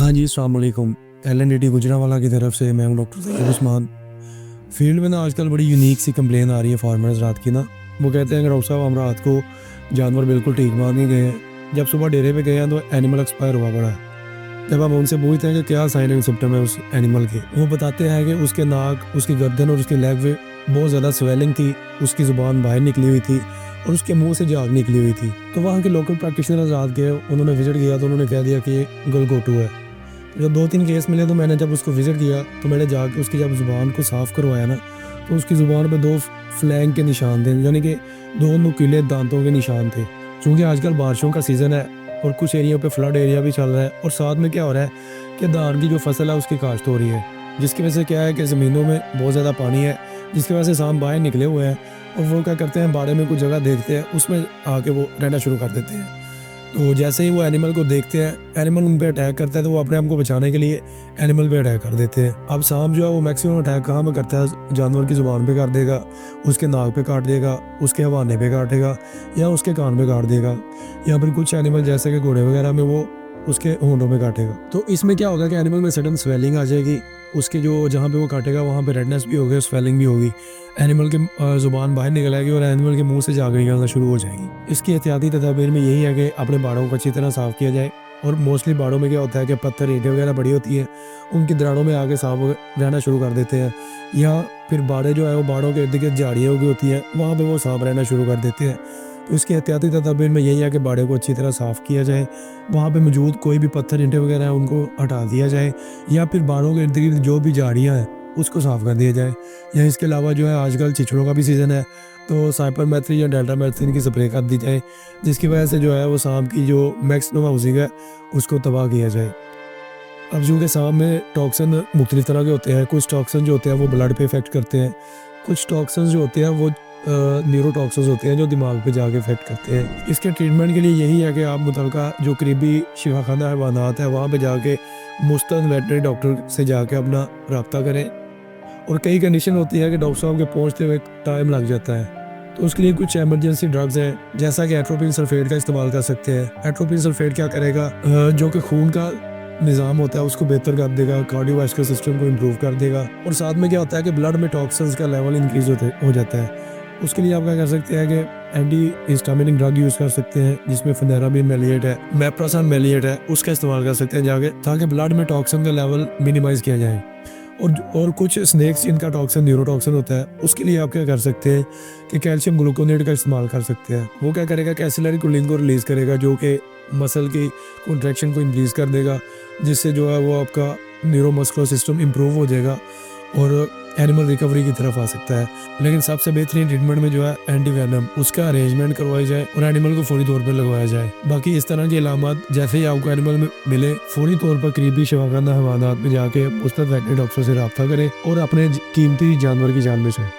हाँ जी, अस्सलाम वालेकुम। एलएनडीटी गुजरांवाला की तरफ से मैं हूँ डॉक्टर ज़हीर उस्मान। फील्ड में ना आजकल बड़ी यूनिक सी कंप्लेन आ रही है फार्मर्स रात की ना। वो कहते हैं कि डॉक्टर साहब हम रात को जानवर बिल्कुल ठीक मान नहीं गए हैं। जब सुबह डेरे पे गए हैं तो एनिमल एक्सपायर हुआ पड़ा है। जब हम उनसे पूछते हैं कि क्या साइन एंड सिम्टम है उस एनिमल के, वो बताते हैं कि उसके नाक, उसकी गर्दन और उसके लेग में बहुत ज़्यादा स्वेलिंग थी, उसकी ज़ुबान बाहर निकली हुई थी और उसके मुंह से झाग निकली हुई थी। तो वहाँ के लोकल प्रैक्टिशनर रात गए, उन्होंने विजिट किया तो उन्होंने कह दिया कि ये गलगोटू है। जब 2-3 केस मिले तो मैंने जब उसको विज़िट किया तो मैंने जाके उसकी जब ज़ुबान को साफ़ करवाया ना, तो उसकी ज़ुबान पे 2 फ्लैंग के निशान थे, यानी कि 2 नुकीले दांतों के निशान थे। चूँकि आजकल बारिशों का सीज़न है और कुछ एरिया पे फ्लड एरिया भी चल रहा है और साथ में क्या हो रहा है कि धान की जो फसल है उसकी काश्त हो रही है, जिसकी वजह से क्या है कि ज़मीनों में बहुत ज़्यादा पानी है, जिसकी वजह से सांप बाहर निकले हुए हैं और वो क्या करते हैं, बाड़े में कुछ जगह देखते हैं, उसमें आके वो रहना शुरू कर देते हैं। तो जैसे ही वो एनिमल को देखते हैं, एनिमल उन पे अटैक करता है, तो वो अपने आप को बचाने के लिए एनिमल पे अटैक कर देते हैं। अब सांप जो है वो मैक्सिमम अटैक कहाँ पे करता है, जानवर की ज़ुबान पे कर देगा, उसके नाक पे काट देगा, उसके हवाने पे काटेगा या उसके कान पे काट देगा, या फिर कुछ एनिमल जैसे कि घोड़े वगैरह में वो उसके होंठों में काटेगा। तो इसमें क्या होगा कि एनिमल में सडन स्वेलिंग आ जाएगी, उसके जो जहाँ पे वो काटेगा वहाँ पे रेडनेस भी होगी, स्वेलिंग भी होगी, एनिमल की ज़ुबान बाहर निकल आएगी और एनिमल के मुंह से झाग निकलना शुरू हो जाएगी। इसकी एहतियाती तदाबीर में यही है कि अपने बाड़ों को अच्छी तरह साफ़ किया जाए। और मोस्टली बाड़ों में क्या होता है कि पत्थर, ईंटें वगैरह पड़ी होती हैं, उनकी दरारों में आके सांप रहना शुरू कर देते हैं, या फिर बाड़े जो है वो बाड़ों के इर्द गिर्द झाड़ियाँ उगी होती हैं, वहाँ पे वो सांप रहना शुरू कर देते हैं। तो इसकी एहतियाती तदाबीर में यही है कि बाड़े को अच्छी तरह साफ़ किया जाए, वहाँ पे मौजूद कोई भी पत्थर, ईंटें वगैरह हैं उनको हटा दिया जाए, या फिर बाड़ों के इर्द गिर्द जो भी झाड़ियाँ हैं उसको साफ़ कर दिया जाए। या इसके अलावा जो है आजकल चिचड़ों का भी सीज़न है, तो साइपरमेथ्रिन या डेल्टामेथ्रिन की स्प्रे कर दी जाए, जिसकी वजह से जो है वो सांप की जो मैक्सिमम हाउसिंग है उसको तबाह किया जाए। अब चूँकि सांप में टॉक्सिन मुख्तलिफ तरह के होते हैं, कुछ टॉक्सिन जो होते हैं वो ब्लड पे इफेक्ट करते हैं, कुछ टॉक्सिन जो होते हैं वो न्यूरोटॉक्सिन्स होते हैं जो दिमाग पे जाके इफेक्ट करते हैं। इसके ट्रीटमेंट के लिए यही है कि आप मुतलका जो करीबी शिफाखाना हैवानात है वहाँ पे जाके मुस्तंद वेटनरी डॉक्टर से जाके अपना रब्ता करें। और कई कंडीशन होती है कि डॉक्टर साहब के पहुँचते हुए टाइम लग जाता है, तो उसके लिए कुछ एमरजेंसी ड्रग्स हैं, जैसा कि एट्रोपिन सल्फेट का इस्तेमाल कर सकते हैं। एट्रोपिन सल्फेट क्या करेगा, जो कि खून का निज़ाम होता है उसको बेहतर कर देगा, कार्डियोवास्कुलर सिस्टम को इम्प्रूव कर देगा, और साथ में क्या होता है कि ब्लड में टॉक्सिन्स का लेवल इंक्रीज हो जाता है। उसके लिए आप क्या कर सकते हैं कि एंटी हिस्टामिनिक ड्रग यूज़ कर सकते हैं, जिसमें फेनेराबिन मेलिएट है, मेप्रासन मेलिएट है, उसका इस्तेमाल कर सकते हैं जाके, ताकि ब्लड में टॉक्सिन का लेवल मिनिमाइज़ किया जाए। और कुछ स्नैक्स जिनका टॉक्सिन न्यूरोटॉक्सिन होता है, उसके लिए आप क्या कर सकते हैं कि कैल्शियम ग्लूकोनेट का इस्तेमाल कर सकते हैं। वो क्या करेगा, कैसिलरी कूलिंग को रिलीज़ करेगा, जो कि मसल की कॉन्ट्रैक्शन को इंक्रीज़ कर देगा, जिससे जो है वो आपका न्यूरोमस्कुलर सिस्टम इम्प्रूव हो जाएगा और एनिमल रिकवरी की तरफ आ सकता है। लेकिन सबसे बेहतरीन ट्रीटमेंट में जो है एंटीवेनम, उसका अरेंजमेंट करवाई जाए और एनिमल को फौरी तौर पर लगवाया जाए। बाकी इस तरह की अलामत जैसे ही आपको एनिमल में मिले, फौरी तौर पर करीबी शिफाखाना हैवानात में जाके मुस्तंद वेटनरी डॉक्टर से रब्ता करें और अपने कीमती जानवर की जान बचाएं।